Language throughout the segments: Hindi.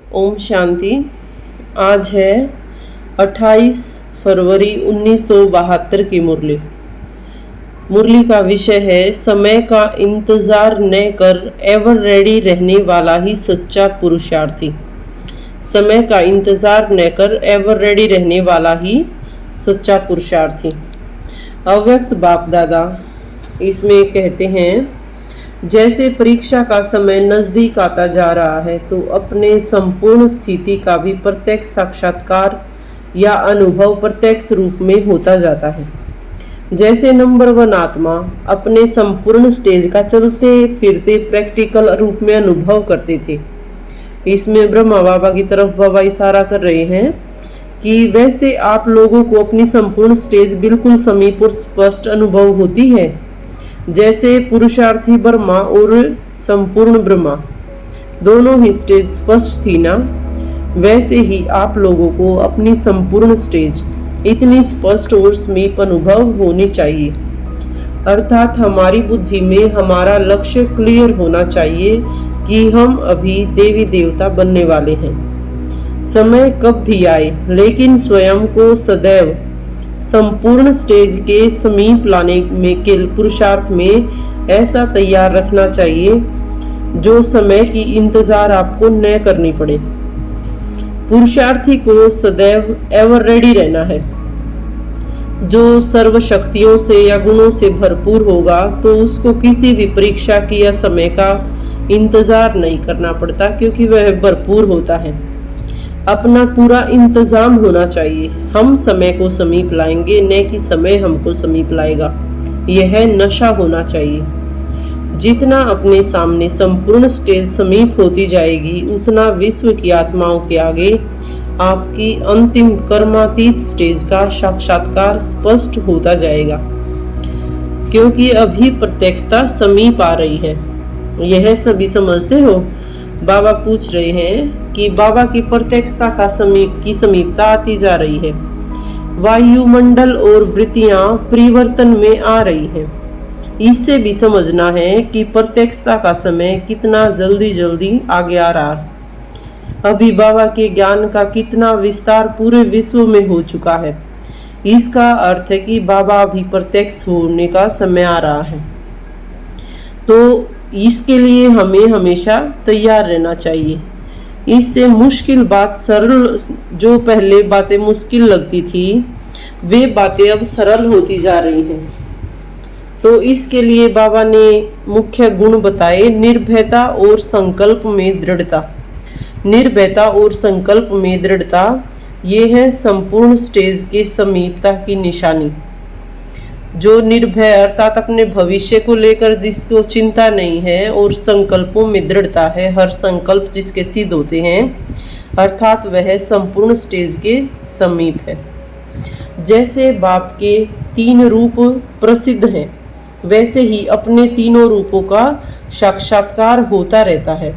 ओम शांति। आज है 28 फरवरी 1972 की मुरली। मुरली का विषय है समय का इंतज़ार न कर एवर रेडी रहने वाला ही सच्चा पुरुषार्थी। समय का इंतज़ार न कर एवर रेडी रहने वाला ही सच्चा पुरुषार्थी। अव्यक्त बाप दादा इसमें कहते हैं, जैसे परीक्षा का समय नज़दीक आता जा रहा है तो अपने संपूर्ण स्थिति का भी प्रत्यक्ष साक्षात्कार या अनुभव प्रत्यक्ष रूप में होता जाता है। जैसे नंबर 1 आत्मा अपने संपूर्ण स्टेज का चलते फिरते प्रैक्टिकल रूप में अनुभव करते थे। इसमें ब्रह्मा बाबा की तरफ बाबा इशारा कर रहे हैं कि वैसे आप लोगों को अपनी संपूर्ण स्टेज बिल्कुल समीप और स्पष्ट अनुभव होती है। जैसे पुरुषार्थी ब्रह्मा और संपूर्ण ब्रह्मा दोनों ही स्टेज स्पष्ट थी ना, वैसे ही आप लोगों को अपनी संपूर्ण स्टेज इतनी स्पष्ट और समीप अनुभव होनी चाहिए। अर्थात हमारी बुद्धि में हमारा लक्ष्य क्लियर होना चाहिए कि हम अभी देवी देवता बनने वाले हैं। समय कब भी आए, लेकिन स्वयं को सदैव संपूर्ण स्टेज के समीप लाने में के पुरुषार्थ में ऐसा तैयार रखना चाहिए जो समय की इंतजार आपको न करनी पड़े। पुरुषार्थी को सदैव एवर रेडी रहना है। जो सर्व शक्तियों से या गुणों से भरपूर होगा तो उसको किसी भी परीक्षा की या समय का इंतजार नहीं करना पड़ता, क्योंकि वह भरपूर होता है। अपना पूरा इंतजाम होना चाहिए। हम समय को समीप लाएंगे, न कि समय हमको समीप लाएगा। यह नशा होना चाहिए। जितना अपने सामने संपूर्ण स्टेज समीप होती जाएगी, उतना विश्व की आत्माओं के आगे आपकी अंतिम कर्मातीत स्टेज का साक्षात्कार स्पष्ट होता जाएगा, क्योंकि अभी प्रत्यक्षता समीप आ रही है। यह सभी समझते हो? बाबा पूछ रहे हैं कि बाबा की प्रत्यक्षता का समीपता आती जा रही है। वायुमंडल और वृत्तियां परिवर्तन में आ रही हैं। इससे भी समझना है कि प्रत्यक्षता का समय कितना जल्दी जल्दी आगे आ रहा है। अभी बाबा के ज्ञान का कितना विस्तार पूरे विश्व में हो चुका है। इसका अर्थ है कि बाबा अभी प्रत्यक्ष होने का समय आ रहा है। तो इसके लिए हमें हमेशा तैयार रहना चाहिए। इससे मुश्किल बात सरल, जो पहले बातें मुश्किल लगती थी वे बातें अब सरल होती जा रही हैं। तो इसके लिए बाबा ने मुख्य गुण बताए, निर्भयता और संकल्प में दृढ़ता। निर्भयता और संकल्प में दृढ़ता ये है संपूर्ण स्टेज की समीपता की निशानी। जो निर्भय अर्थात अपने भविष्य को लेकर जिसको चिंता नहीं है और संकल्पों में दृढ़ता है, हर संकल्प जिसके सिद्ध होते हैं, अर्थात वह संपूर्ण स्टेज के समीप है। जैसे बाप के 3 रूप प्रसिद्ध हैं, वैसे ही अपने तीनों रूपों का साक्षात्कार होता रहता है।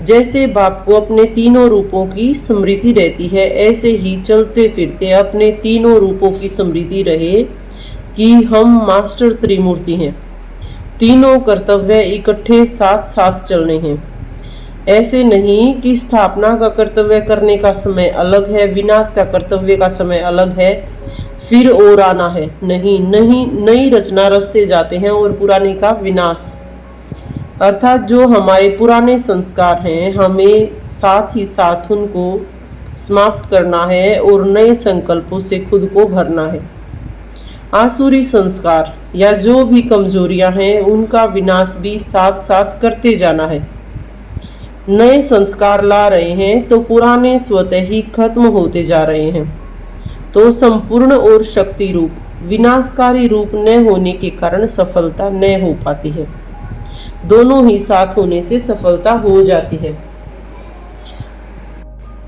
जैसे बाप को अपने तीनों रूपों की स्मृति रहती है, ऐसे ही चलते फिरते अपने तीनों रूपों की स्मृति रहे कि हम मास्टर त्रिमूर्ति हैं। तीनों कर्तव्य इकट्ठे साथ साथ चलने हैं। ऐसे नहीं कि स्थापना का कर्तव्य करने का समय अलग है, विनाश का कर्तव्य का समय अलग है, फिर और आना है। नहीं, नई रचना रचते जाते हैं और पुराने का विनाश। अर्थात जो हमारे पुराने संस्कार हैं, हमें साथ ही साथ उनको समाप्त करना है और नए संकल्पों से खुद को भरना है। आसुरी संस्कार या जो भी कमजोरियां हैं, उनका विनाश भी साथ साथ करते जाना है। नए संस्कार ला रहे हैं तो पुराने स्वतः ही खत्म होते जा रहे हैं। तो संपूर्ण और शक्ति रूप विनाशकारी रूप न होने के कारण सफलता न हो पाती है। दोनों ही साथ होने से सफलता हो जाती है।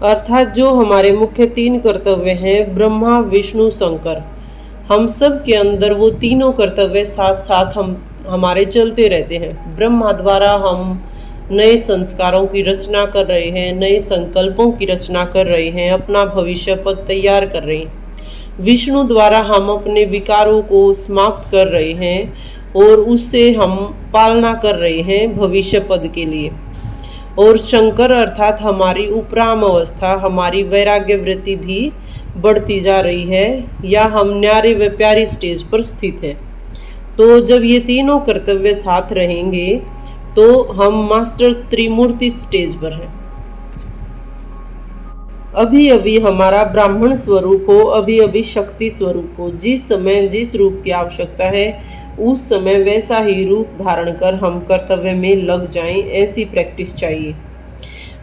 अर्थात जो हमारे मुख्य 3 कर्तव्य हैं, ब्रह्मा विष्णु शंकर, हम सब के अंदर वो तीनों कर्तव्य साथ साथ हमारे चलते रहते हैं। ब्रह्मा द्वारा हम नए संस्कारों की रचना कर रहे हैं, नए संकल्पों की रचना कर रहे हैं, अपना भविष्य पद तैयार कर रहे हैं। विष्णु द्वारा हम अपने विकारों को समाप्त कर रहे हैं और उससे हम पालना कर रहे हैं भविष्य पद के लिए। और शंकर अर्थात हमारी उपराम अवस्था, हमारी वैराग्य वृत्ति भी बढ़ती जा रही है या हम न्यारे व प्यारी स्टेज पर स्थित हैं। तो जब ये तीनों कर्तव्य साथ रहेंगे तो हम मास्टर त्रिमूर्ति स्टेज पर हैं। अभी अभी हमारा ब्राह्मण स्वरूप हो, अभी अभी शक्ति स्वरूप हो, जिस समय जिस रूप की आवश्यकता है उस समय वैसा ही रूप धारण कर हम कर्तव्य में लग जाएं, ऐसी प्रैक्टिस चाहिए।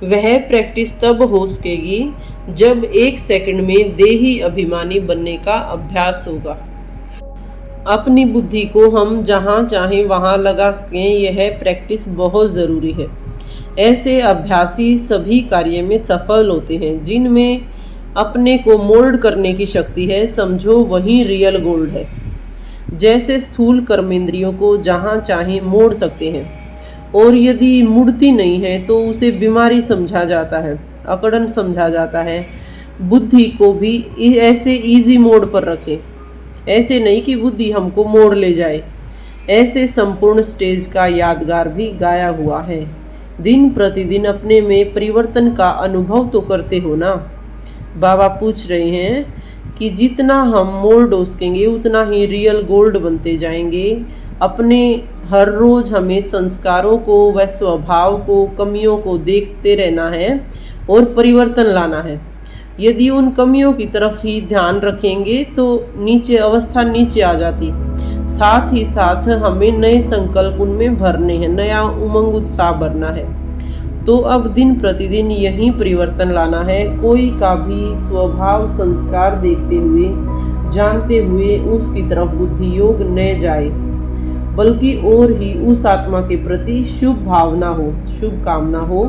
वह प्रैक्टिस तब हो सकेगी जब 1 सेकंड में देही अभिमानी बनने का अभ्यास होगा। अपनी बुद्धि को हम जहाँ चाहें वहाँ लगा सकें, यह प्रैक्टिस बहुत ज़रूरी है। ऐसे अभ्यासी सभी कार्य में सफल होते हैं। जिनमें अपने को मोल्ड करने की शक्ति है, समझो वही रियल गोल्ड है। जैसे स्थूल कर्मेंद्रियों को जहाँ चाहें मोड़ सकते हैं, और यदि मुड़ती नहीं है तो उसे बीमारी समझा जाता है, अकड़न समझा जाता है। बुद्धि को भी ऐसे इजी मोड पर रखें, ऐसे नहीं कि बुद्धि हमको मोड़ ले जाए। ऐसे संपूर्ण स्टेज का यादगार भी गाया हुआ है। दिन प्रतिदिन अपने में परिवर्तन का अनुभव तो करते हो ना। बाबा पूछ रहे हैं कि जितना हम मोल्ड हो सकेंगे उतना ही रियल गोल्ड बनते जाएंगे। अपने हर रोज़ हमें संस्कारों को व स्वभाव को, कमियों को देखते रहना है और परिवर्तन लाना है। यदि उन कमियों की तरफ ही ध्यान रखेंगे तो नीचे अवस्था नीचे आ जाती। साथ ही साथ हमें नए संकल्प उनमें भरने हैं, नया उमंग उत्साह भरना है। तो अब दिन प्रतिदिन यही परिवर्तन लाना है। कोई का भी स्वभाव संस्कार देखते हुए, जानते हुए उसकी तरफ बुद्धि योग न जाए, बल्कि और ही उस आत्मा के प्रति शुभ भावना हो, शुभ कामना हो।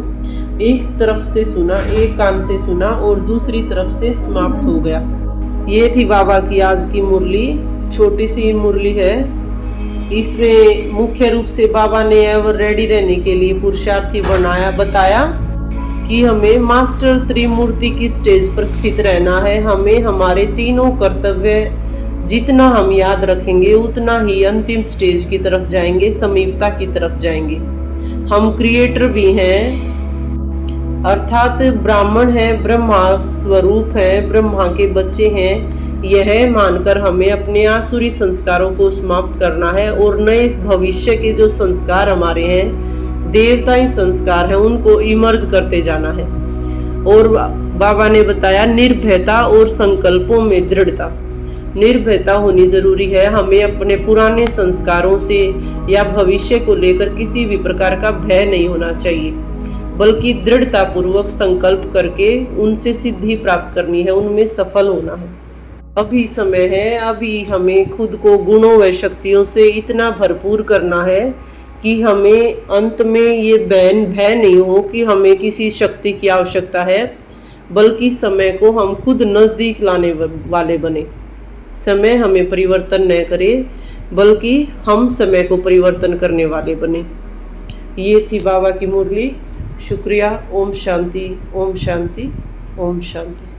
एक तरफ से सुना, एक कान से सुना और दूसरी तरफ से समाप्त हो गया। ये थी बाबा की आज की मुरली। छोटी सी मुरली है। इसमें मुख्य रूप से बाबा ने एवर रेडी रहने के लिए पुरुषार्थी बताया कि हमें मास्टर त्रिमूर्ति की स्टेज पर स्थित रहना है। हमें हमारे तीनों कर्तव्य जितना हम याद रखेंगे उतना ही अंतिम स्टेज की तरफ जाएंगे, समीपता की तरफ जाएंगे। हम क्रिएटर भी हैं, अर्थात ब्राह्मण है, ब्रह्मा स्वरूप है, ब्रह्मा के बच्चे हैं। यह मानकर हमें अपने आसुरी संस्कारों को समाप्त करना है और नए भविष्य के जो संस्कार हमारे हैं, देवताई संस्कार हैं, उनको इमर्ज करते जाना है। और बाबा ने बताया निर्भयता और संकल्पों में दृढ़ता। निर्भयता होनी जरूरी है। हमें अपने पुराने संस्कारों से या भविष्य को लेकर किसी भी प्रकार का भय नहीं होना चाहिए, बल्कि दृढ़ता पूर्वक संकल्प करके उनसे सिद्धि प्राप्त करनी है, उनमें सफल होना है। अभी समय है, अभी हमें खुद को गुणों व शक्तियों से इतना भरपूर करना है कि हमें अंत में ये भय नहीं हो कि हमें किसी शक्ति की आवश्यकता है, बल्कि समय को हम खुद नज़दीक लाने वाले बने। समय हमें परिवर्तन न करे, बल्कि हम समय को परिवर्तन करने वाले बने। ये थी बाबा की मुरली। शुक्रिया। ओम शांति, ओम शांति, ओम शांति।